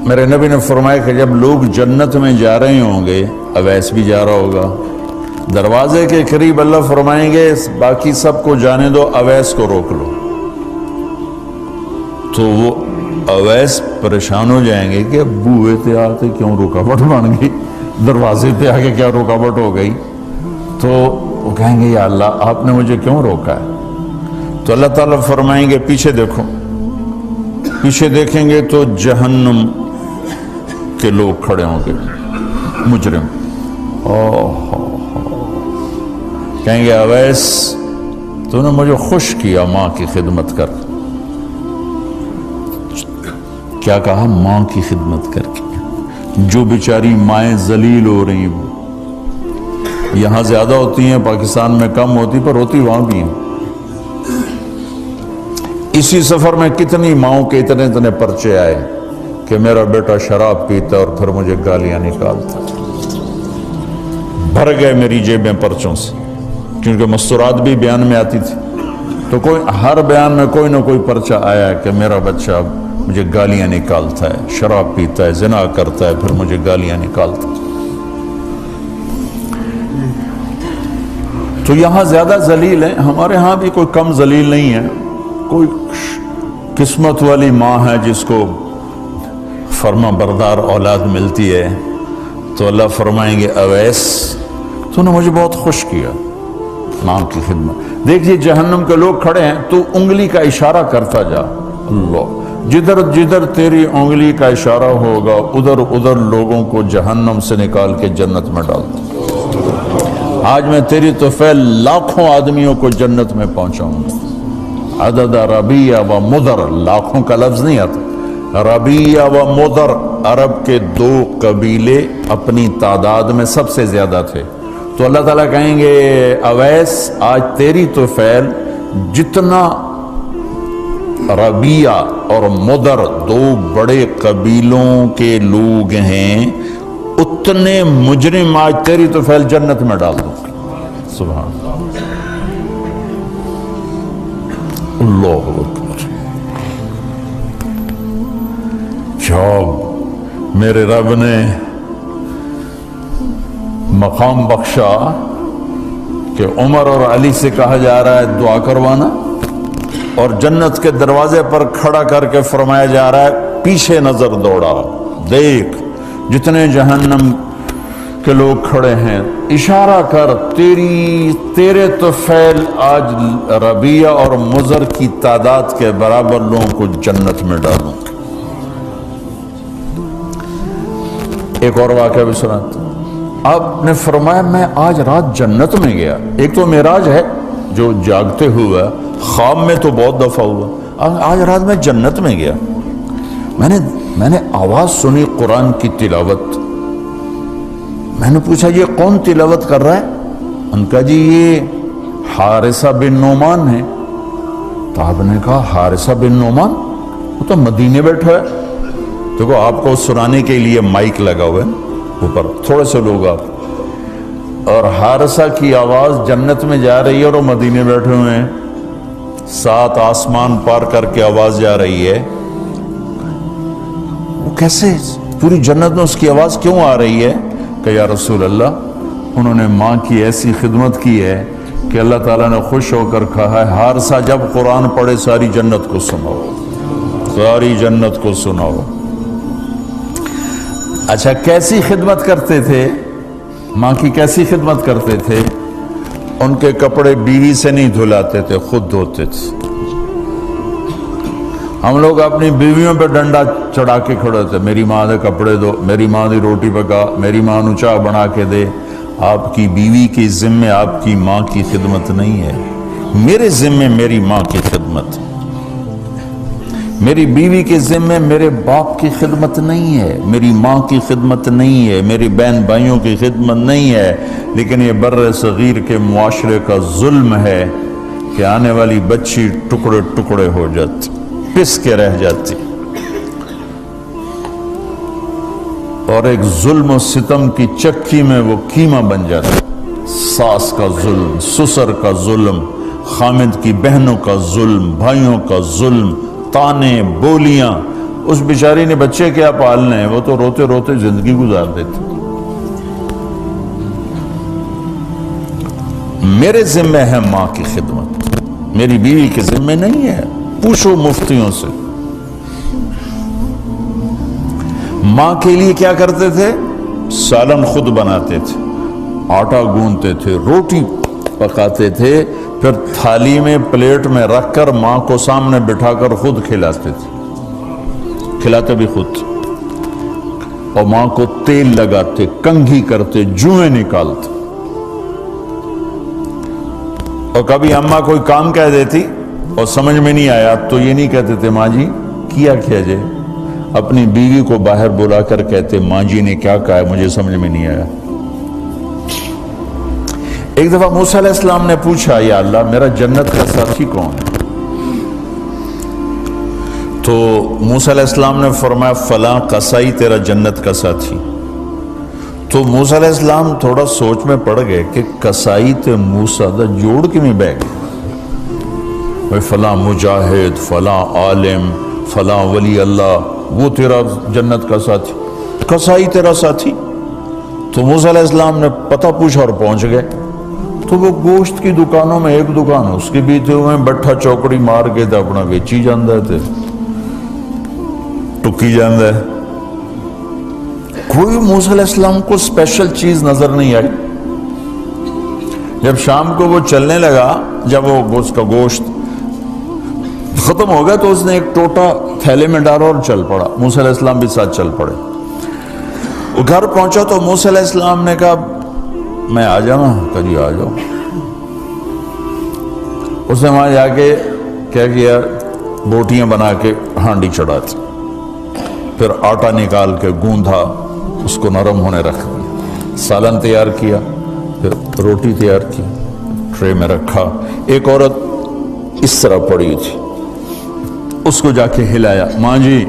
میرے نبی نے فرمایا کہ جب لوگ جنت میں جا رہے ہوں گے، اویس بھی جا رہا ہوگا، دروازے کے قریب اللہ فرمائیں گے باقی سب کو جانے دو، اویس کو روک لو۔ تو وہ اویس پریشان ہو جائیں گے کہ بوئے تے آتے کیوں رکاوٹ بن گئی، دروازے پہ آگے کیا رکاوٹ ہو گئی؟ تو وہ کہیں گے یا اللہ آپ نے مجھے کیوں روکا ہے؟ تو اللہ تعالیٰ فرمائیں گے پیچھے دیکھو، پیچھے دیکھیں گے تو جہنم کے لوگ کھڑے ہوں گے، مجرم۔ کہیں گے اویس تو نے مجھے خوش کیا ماں کی خدمت کر۔ کیا کہا؟ ماں کی خدمت کر کے۔ جو بیچاری مائیں ذلیل ہو رہی ہیں، یہاں زیادہ ہوتی ہیں، پاکستان میں کم ہوتی، پر ہوتی وہاں بھی ہیں۔ اسی سفر میں کتنی ماؤں کے اتنے پرچے آئے کہ میرا بیٹا شراب پیتا اور پھر مجھے گالیاں نکالتا۔ بھر گئے میری جیبیں پرچوں سے، کیونکہ مستورات بھی بیان میں آتی تھی، تو ہر بیان میں کوئی نہ کوئی پرچہ آیا کہ میرا بچہ مجھے گالیاں نکالتا ہے، شراب پیتا ہے، زنا کرتا ہے، پھر مجھے گالیاں نکالتا ہے۔ تو یہاں زیادہ ذلیل ہیں، ہمارے ہاں بھی کوئی کم ذلیل نہیں ہے۔ کوئی قسمت والی ماں ہے جس کو فرما بردار اولاد ملتی ہے، تو اللہ فرمائیں گے اویس تو نے مجھے بہت خوش کیا ماں کی خدمت۔ دیکھیے جہنم کے لوگ کھڑے ہیں، تو انگلی کا اشارہ کرتا جا، اللہ جدھر جدھر تیری انگلی کا اشارہ ہوگا ادھر ادھر لوگوں کو جہنم سے نکال کے جنت میں ڈال دوں۔ آج میں تیری توفیل لاکھوں آدمیوں کو جنت میں پہنچاؤں گا۔ عدد ربیہ و مدر، لاکھوں کا لفظ نہیں آتا، ربیہ و مدر عرب کے دو قبیلے اپنی تعداد میں سب سے زیادہ تھے۔ تو اللہ تعالیٰ کہیں گے اویس آج تیری توفیل جتنا ربیہ اور مدر دو بڑے قبیلوں کے لوگ ہیں، اتنے مجرم آج تیری توفیل جنت میں ڈال دوں۔ سبحان اللہ اکبر۔ جب میرے رب نے مقام بخشا کہ عمر اور علی سے کہا جا رہا ہے دعا کروانا، اور جنت کے دروازے پر کھڑا کر کے فرمایا جا رہا ہے پیچھے نظر دوڑا، دیکھ جتنے جہنم کے لوگ کھڑے ہیں، اشارہ کر تیرے طفیل آج ربیہ اور مضر کی تعداد کے برابر لوگوں کو جنت میں ڈالوں۔ ایک اور واقعہ بھی سناتا ہوں۔ آپ نے فرمایا میں آج رات جنت میں گیا۔ ایک تو معراج ہے جو جاگتے ہوئے، خواب میں تو بہت دفعہ ہوا، آج رات میں جنت میں گیا، میں نے آواز سنی قرآن کی تلاوت۔ میں نے پوچھا یہ کون تلاوت کر رہا ہے؟ ان کا جی یہ حارثہ بن نعمان ہے۔ تو آپ نے کہا حارثہ بن نعمان، وہ تو مدینے بیٹھا ہے۔ دیکھو آپ کو سنانے کے لیے مائک لگا ہوا ہے اوپر، تھوڑے سے لوگ آپ، اور حارثہ کی آواز جنت میں جا رہی ہے اور وہ مدینے بیٹھے ہوئے ہیں، 7 آسمان پار کر کے آواز جا رہی ہے۔ وہ کیسے پوری جنت میں اس کی آواز کیوں آ رہی ہے؟ کہ یا رسول اللہ انہوں نے ماں کی ایسی خدمت کی ہے کہ اللہ تعالیٰ نے خوش ہو کر کہا ہے حارثہ جب قرآن پڑھے ساری جنت کو سناؤ، ساری جنت کو سناؤ۔ اچھا کیسی خدمت کرتے تھے؟ ماں کی کیسی خدمت کرتے تھے؟ ان کے کپڑے بیوی سے نہیں دھلاتے تھے، خود دھوتے تھے۔ ہم لوگ اپنی بیویوں پہ ڈنڈا چڑھا کے کھڑے تھے، میری ماں دے کپڑے دو، میری ماں دی روٹی پکا، میری ماں نو چاہ بنا کے دے۔ آپ کی بیوی کے ذمے آپ کی ماں کی خدمت نہیں ہے، میرے ذمے میری ماں کی خدمت، میری بیوی کے ذمے میرے باپ کی خدمت نہیں ہے، میری ماں کی خدمت نہیں ہے، میری بہن بھائیوں کی خدمت نہیں ہے۔ لیکن یہ بر صغیر کے معاشرے کا ظلم ہے کہ آنے والی بچی ٹکڑے ٹکڑے ہو جاتی، پس کے رہ جاتی، اور ایک ظلم و ستم کی چکی میں وہ قیمہ بن جاتا۔ ساس کا ظلم، سسر کا ظلم، خامد کی بہنوں کا ظلم، بھائیوں کا ظلم، تانے بولیاں، اس بیچاری نے بچے کیا پالنے ہیں، وہ تو روتے روتے زندگی گزار دیتی۔ میرے ذمہ ہے ماں کی خدمت، میری بیوی کے ذمہ نہیں ہے۔ پوچھو مفتیوں سے، ماں کے لیے کیا کرتے تھے؟ سالن خود بناتے تھے، آٹا گوندتے تھے، روٹی پکاتے تھے، پھر تھالی میں پلیٹ میں رکھ کر ماں کو سامنے بٹھا کر خود کھلاتے تھے، کھلاتے بھی خود، اور ماں کو تیل لگاتے، کنگھی کرتے، جوئیں نکالتے۔ اور کبھی اماں کوئی کام کہہ دیتی اور سمجھ میں نہیں آیا تو یہ نہیں کہتے تھے ماں جی کیا جائے، اپنی بیوی کو باہر بلا کر کہتے ماں جی نے کیا کہا ہے مجھے سمجھ میں نہیں آیا۔ ایک دفعہ موسیٰ علیہ السلام نے پوچھا یا اللہ میرا جنت کا ساتھی کون ہے؟ تو موسیٰ علیہ السلام نے فرمایا فلاں قصائی تیرا جنت کا ساتھی۔ تو موسیٰ علیہ السلام تھوڑا سوچ میں پڑ گئے کہ قصائی تے موسیٰ دا جوڑ کی میں بہ گئے، فلاں مجاہد، فلاں عالم، فلاں ولی اللہ، وہ تیرا جنت کا ساتھی، قصائی تیرا ساتھی۔ تو موسیٰ علیہ السلام نے پتہ پوچھا اور پہنچ گئے۔ تو وہ گوشت کی دکانوں میں ایک دکان اس کے بھی تھے، وہ بٹھا چوکڑی مار کے تھا اپنا بیچی جاندہ تھے، ٹکی جاندہ ہے۔ کوئی موسیٰ علیہ السلام کو اسپیشل چیز نظر نہیں آئی۔ جب شام کو وہ چلنے لگا، جب وہ اس کا گوشت ختم ہو گیا تو اس نے ایک ٹوٹا تھیلے میں ڈالا اور چل پڑا، موسیٰ علیہ السلام بھی ساتھ چل پڑے۔ وہ گھر پہنچا تو موسیٰ علیہ السلام نے کہا میں آ جاؤں؟ کہا جی آ جاؤ۔ اس نے وہاں جا کے کیا کیا، بوٹیاں بنا کے ہانڈی چڑھا دی، پھر آٹا نکال کے گوندھا، اس کو نرم ہونے رکھ دیا، سالن تیار کیا، پھر روٹی تیار کی، ٹرے میں رکھا۔ ایک عورت اس طرح پڑی تھی، اس کو جا کے ہلایا، ماں جی،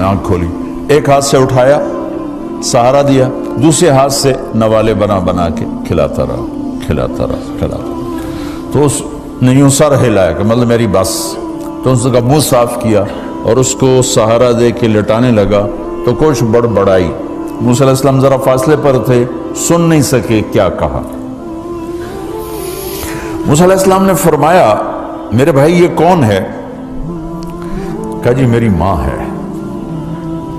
آنکھ کھولی، ایک ہاتھ سے اٹھایا، سہارا دیا، دوسرے ہاتھ سے نوالے بنا بنا کے کھلاتا رہا، کھلاتا رہا، کھلاتا رہا۔ تو اس نے یوں سر ہلایا کہ مطلب میری بس۔ تو اس کا منہ صاف کیا اور اس کو سہارا دے کے لٹانے لگا تو کچھ بڑبڑائی۔ موسیٰ علیہ السلام ذرا فاصلے پر تھے، سن نہیں سکے کیا کہا۔ موسیٰ علیہ السلام نے فرمایا میرے بھائی یہ کون ہے؟ کہا جی میری ماں ہے،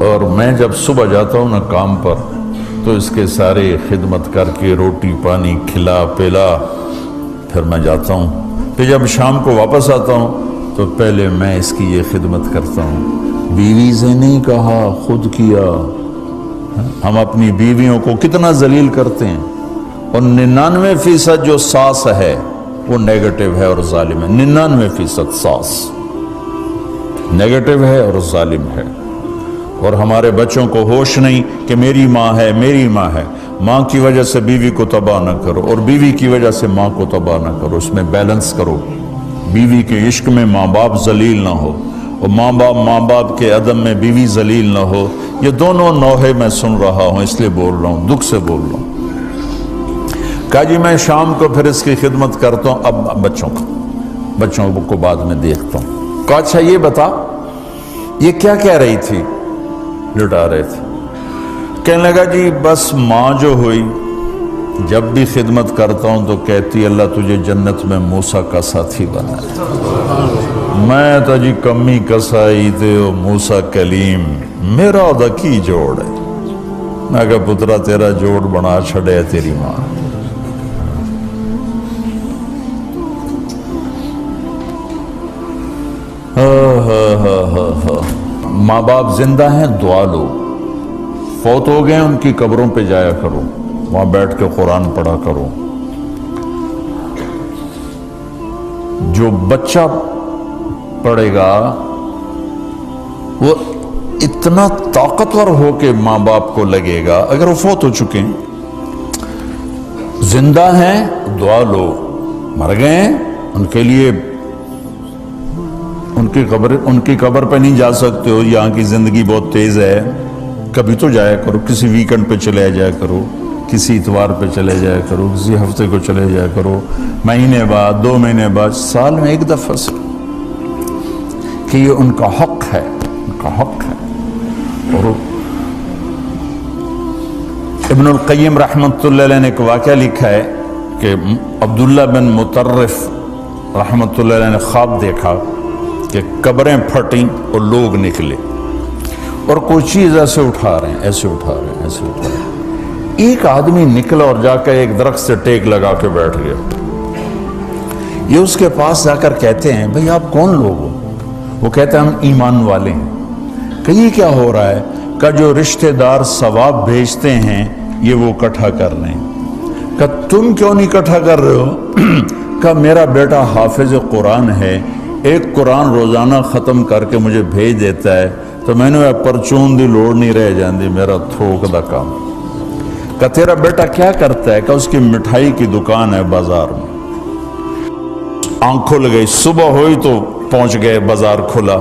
اور میں جب صبح جاتا ہوں نا کام پر تو اس کے سارے خدمت کر کے روٹی پانی کھلا پلا پھر میں جاتا ہوں، پھر جب شام کو واپس آتا ہوں تو پہلے میں اس کی یہ خدمت کرتا ہوں۔ بیوی سے نہیں کہا، خود کیا۔ ہم اپنی بیویوں کو کتنا ذلیل کرتے ہیں، اور 99% جو ساس ہے وہ نیگیٹو ہے اور ظالم ہے۔ 99% ساس نیگیٹو ہے اور ظالم ہے، اور ہمارے بچوں کو ہوش نہیں کہ میری ماں ہے، میری ماں ہے۔ ماں کی وجہ سے بیوی کو تباہ نہ کرو، اور بیوی کی وجہ سے ماں کو تباہ نہ کرو، اس میں بیلنس کرو۔ بیوی کے عشق میں ماں باپ ذلیل نہ ہو، اور ماں باپ کے عدم میں بیوی ذلیل نہ ہو۔ یہ دونوں نوحے میں سن رہا ہوں، اس لیے بول رہا ہوں، دکھ سے بول رہا ہوں۔ کہا جی میں شام کو پھر اس کی خدمت کرتا ہوں، اب بچوں کو بعد میں دیکھتا ہوں۔ کہا اچھا یہ بتا یہ کیا کہہ رہی تھی؟ لٹا رہے تھے۔ کہنے لگا جی بس ماں جو ہوئی جب بھی خدمت کرتا ہوں تو کہتی اللہ تجھے جنت میں موسیٰ کا ساتھی بنا۔ میں تو جی کمی کسائی تے موسیٰ کلیم، میرا دا کی جوڑ ہے۔ میں کہا پترا تیرا جوڑ بنا چھڑے تیری ماں۔ ماں باپ زندہ ہیں دعا لو، فوت ہو گئے ان کی قبروں پہ جایا کرو، وہاں بیٹھ کے قرآن پڑھا کرو۔ جو بچہ پڑھے گا وہ اتنا طاقتور ہو کے ماں باپ کو لگے گا، اگر وہ فوت ہو چکے ہیں۔ زندہ ہیں دعا لو، مر گئے ہیں ان کے لیے ان کی قبر پہ نہیں جا سکتے ہو، یہاں کی زندگی بہت تیز ہے، کبھی تو جایا کرو، کسی ویکنڈ پہ چلے جایا کرو، کسی اتوار پہ چلے جایا کرو، کسی ہفتے کو چلے جایا کرو، مہینے بعد 2 مہینے بعد، سال میں 1 دفعہ سے، کہ یہ ان کا حق ہے، ان کا حق ہے. اور ابن القیم رحمۃ اللہ علیہ نے ایک واقعہ لکھا ہے کہ عبداللہ بن مطرف رحمۃ اللہ علیہ نے خواب دیکھا کہ قبریں پھٹیں اور لوگ نکلے اور کوئی چیز ایسے اٹھا رہے ہیں، ایسے اٹھا رہے ہیں، ایسے اٹھا رہے ہیں. ایک آدمی نکلا اور جا کر ایک درخت سے ٹیک لگا کے بیٹھ گیا. یہ اس کے پاس جا کر کہتے ہیں بھئی آپ کون لوگ ہو؟ وہ کہتے ہیں ہم ایمان والے ہیں. کہ یہ کیا ہو رہا ہے؟ کہ جو رشتہ دار ثواب بھیجتے ہیں یہ وہ اکٹھا کر رہے ہیں. کہ تم کیوں نہیں اکٹھا کر رہے ہو؟ کہ میرا بیٹا حافظ قرآن ہے، ایک قرآن روزانہ ختم کر کے مجھے بھیج دیتا ہے تو میں نے پرچون دی لوڑ نہیں رہ جاندی، میرا تھوک دا کام. کہ تیرا بیٹا کیا کرتا ہے؟ کہ اس کی مٹھائی کی دکان ہے بازار میں. آنکھ کھل گئی، صبح ہوئی تو پہنچ گئے، بازار کھلا،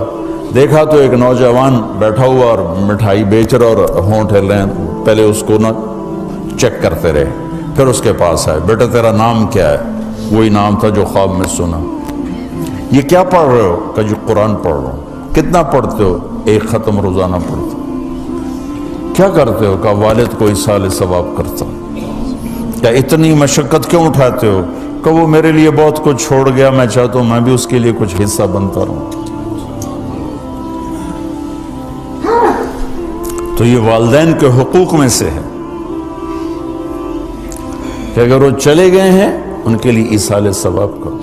دیکھا تو ایک نوجوان بیٹھا ہوا اور مٹھائی بیچ رہا اور ہونٹ ہل رہے ہیں. پہلے اس کو نہ چیک کرتے رہے، پھر اس کے پاس آئے، بیٹا تیرا نام کیا ہے؟ وہی نام تھا جو خواب میں سنا. یہ کیا پڑھ رہے ہو؟ کہ جو قرآن پڑھ رہا ہوں. کتنا پڑھتے ہو؟ ایک ختم روزانہ پڑھتے. کیا کرتے ہو؟ کہ والد کو ایصال ثواب کرتا. کیا اتنی مشقت کیوں اٹھاتے ہو؟ کہ وہ میرے لیے بہت کچھ چھوڑ گیا، میں چاہتا ہوں میں بھی اس کے لیے کچھ حصہ بنتا رہوں. تو یہ والدین کے حقوق میں سے ہے کہ اگر وہ چلے گئے ہیں ان کے لیے ایصال ثواب کرو.